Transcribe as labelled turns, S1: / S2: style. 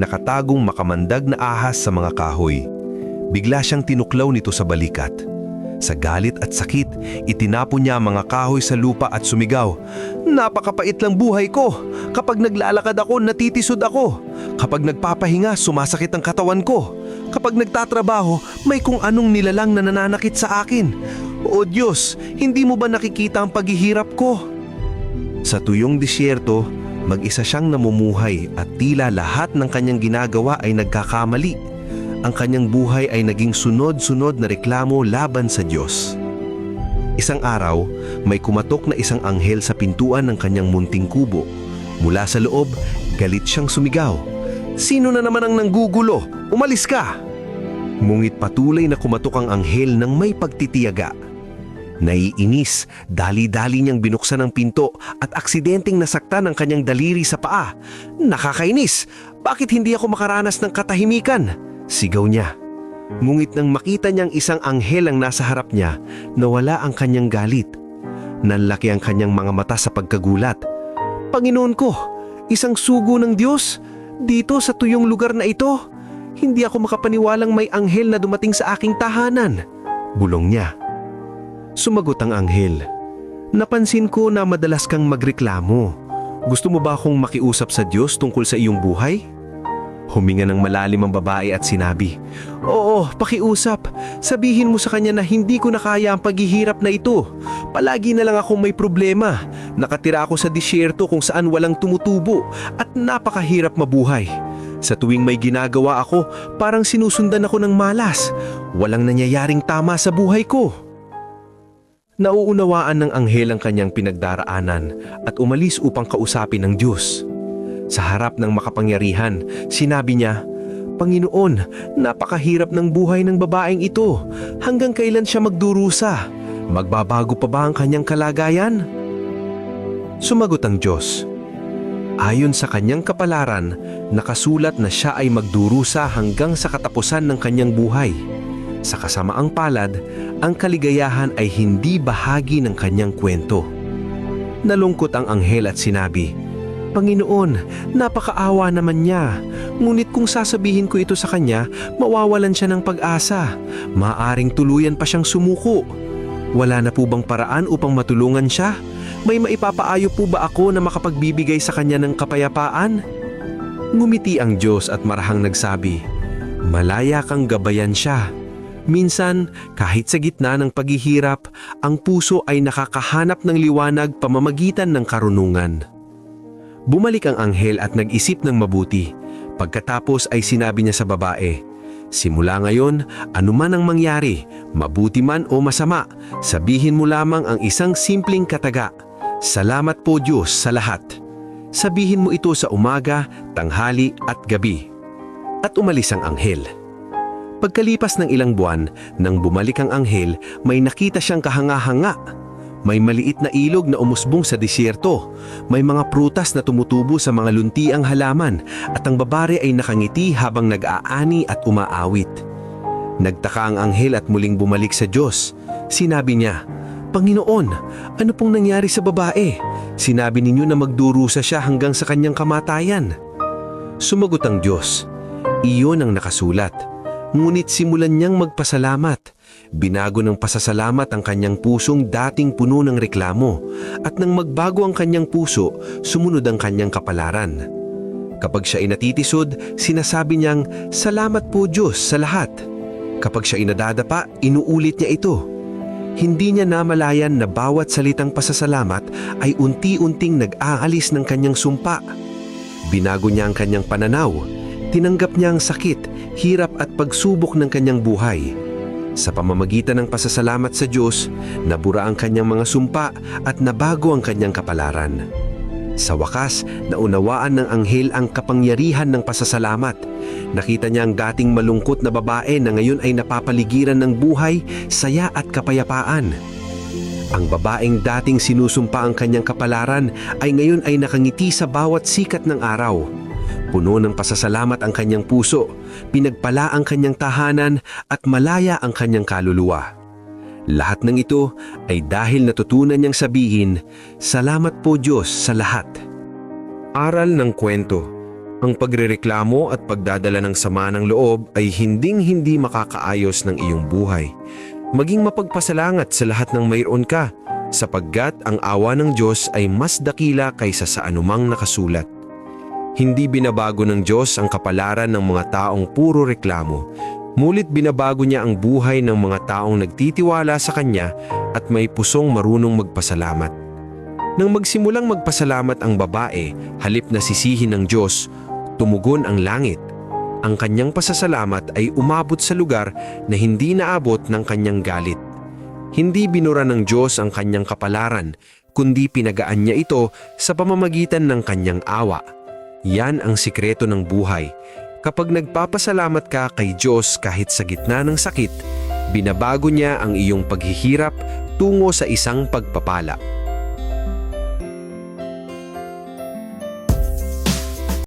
S1: nakatagong makamandag na ahas sa mga kahoy. Bigla siyang tinuklaw nito sa balikat. Sa galit at sakit, itinapon niya ang mga kahoy sa lupa at sumigaw, "Napakapait lang buhay ko! Kapag naglalakad ako, natitisod ako. Kapag nagpapahinga, sumasakit ang katawan ko. Kapag nagtatrabaho, may kung anong nilalang na nananakit sa akin. O Diyos, hindi mo ba nakikita ang paghihirap ko?" Sa tuyong disyerto, mag-isa siyang namumuhay at tila lahat ng kanyang ginagawa ay nagkakamali. Ang kanyang buhay ay naging sunod-sunod na reklamo laban sa Diyos. Isang araw, may kumatok na isang anghel sa pintuan ng kanyang munting kubo. Mula sa loob, galit siyang sumigaw, "Sino na naman ang nanggugulo? Umalis ka!" Ngunit patuloy na kumatok ang anghel ng may pagtitiyaga. Naiinis, dali-dali niyang binuksan ang pinto at aksidenteng nasaktan ang kanyang daliri sa paa. "Nakakainis! Bakit hindi ako makaranas ng katahimikan?" Sigaw niya. Ngunit nang makita niyang isang anghel ang nasa harap niya, nawala ang kanyang galit. Nanlaki ang kanyang mga mata sa pagkagulat. "Panginoon ko, isang sugo ng Diyos? Dito sa tuyong lugar na ito? Hindi ako makapaniwalang may anghel na dumating sa aking tahanan." Bulong niya. Sumagot ang anghel, "Napansin ko na madalas kang magreklamo. Gusto mo ba akong makiusap sa Diyos tungkol sa iyong buhay?" Huminga ng malalim ang babae at sinabi, "Oo, pakiusap. Sabihin mo sa kanya na hindi ko na kaya ang paghihirap na ito. Palagi na lang akong may problema. Nakatira ako sa disyerto kung saan walang tumutubo at napakahirap mabuhay. Sa tuwing may ginagawa ako, parang sinusundan ako ng malas. Walang nangyayaring tama sa buhay ko." Nauunawaan ng anghel ang kanyang pinagdaraanan at umalis upang kausapin ng Diyos. Sa harap ng makapangyarihan, sinabi niya, "Panginoon, napakahirap ng buhay ng babaeng ito. Hanggang kailan siya magdurusa? Magbabago pa ba ang kanyang kalagayan?" Sumagot ang Diyos, "Ayon sa kanyang kapalaran, nakasulat na siya ay magdurusa hanggang sa katapusan ng kanyang buhay. Sa kasamaang palad, ang kaligayahan ay hindi bahagi ng kanyang kwento." Nalungkot ang anghel at sinabi, "Panginoon, napakaawa naman niya. Ngunit kung sasabihin ko ito sa kanya, mawawalan siya ng pag-asa. Maaring tuluyan pa siyang sumuko. Wala na po bang paraan upang matulungan siya? May maipapaayo po ba ako na makapagbibigay sa kanya ng kapayapaan?" Ngumiti ang Diyos at marahang nagsabi, "Malaya kang gabayan siya. Minsan, kahit sa gitna ng paghihirap, ang puso ay nakakahanap ng liwanag pamamagitan ng karunungan." Bumalik ang anghel at nag-isip ng mabuti. Pagkatapos ay sinabi niya sa babae, "Simula ngayon, anuman ang mangyari, mabuti man o masama, sabihin mo lamang ang isang simpleng kataga, 'Salamat po Diyos sa lahat.' Sabihin mo ito sa umaga, tanghali at gabi." At umalis ang anghel. Pagkalipas ng ilang buwan, nang bumalik ang anghel, may nakita siyang kahanga-hanga. May maliit na ilog na umusbong sa disyerto. May mga prutas na tumutubo sa mga luntiang halaman at ang babae ay nakangiti habang nag-aani at umaawit. Nagtaka ang anghel at muling bumalik sa Diyos. Sinabi niya, "Panginoon, ano pong nangyari sa babae? Sinabi ninyo na magdurusa siya hanggang sa kanyang kamatayan." Sumagot ang Diyos, "Iyon ang nakasulat. Ngunit simulan niyang magpasalamat. Binago ng pasasalamat ang kanyang pusong dating puno ng reklamo, at nang magbago ang kanyang puso, sumunod ang kanyang kapalaran. Kapag siya ay natitisod, sinasabi niyang, 'Salamat po Diyos sa lahat.' Kapag siya ay nadadapa, inuulit niya ito. Hindi niya namalayan na bawat salitang pasasalamat ay unti-unting nag-aalis ng kanyang sumpa. Binago niya ang kanyang pananaw. Tinanggap niya ang sakit, hirap at pagsubok ng kanyang buhay. Sa pamamagitan ng pasasalamat sa Diyos, nabura ang kanyang mga sumpa at nabago ang kanyang kapalaran. Sa wakas, naunawaan ng anghel ang kapangyarihan ng pasasalamat. Nakita niya ang dating malungkot na babae na ngayon ay napapaligiran ng buhay, saya at kapayapaan. Ang babaeng dating sinusumpa ang kanyang kapalaran ay ngayon ay nakangiti sa bawat sikat ng araw. Puno ng pasasalamat ang kanyang puso, pinagpala ang kanyang tahanan at malaya ang kanyang kaluluwa. Lahat ng ito ay dahil natutunan niyang sabihin, "Salamat po Diyos sa lahat." Aral ng kwento: Ang pagrereklamo at pagdadala ng sama ng loob ay hinding-hindi makakaayos ng iyong buhay. Maging mapagpasalangat sa lahat ng mayroon ka, sapagkat ang awa ng Diyos ay mas dakila kaysa sa anumang nakasulat. Hindi binabago ng Diyos ang kapalaran ng mga taong puro reklamo, mulit binabago niya ang buhay ng mga taong nagtitiwala sa Kanya at may pusong marunong magpasalamat. Nang magsimulang magpasalamat ang babae, halip na sisihin ng Diyos, tumugon ang langit. Ang kanyang pasasalamat ay umabot sa lugar na hindi naabot ng kanyang galit. Hindi binura ng Diyos ang kanyang kapalaran, kundi pinagaan niya ito sa pamamagitan ng kanyang awa. Yan ang sikreto ng buhay. Kapag nagpapasalamat ka kay Diyos kahit sa gitna ng sakit, binabago niya ang iyong paghihirap tungo sa isang pagpapala.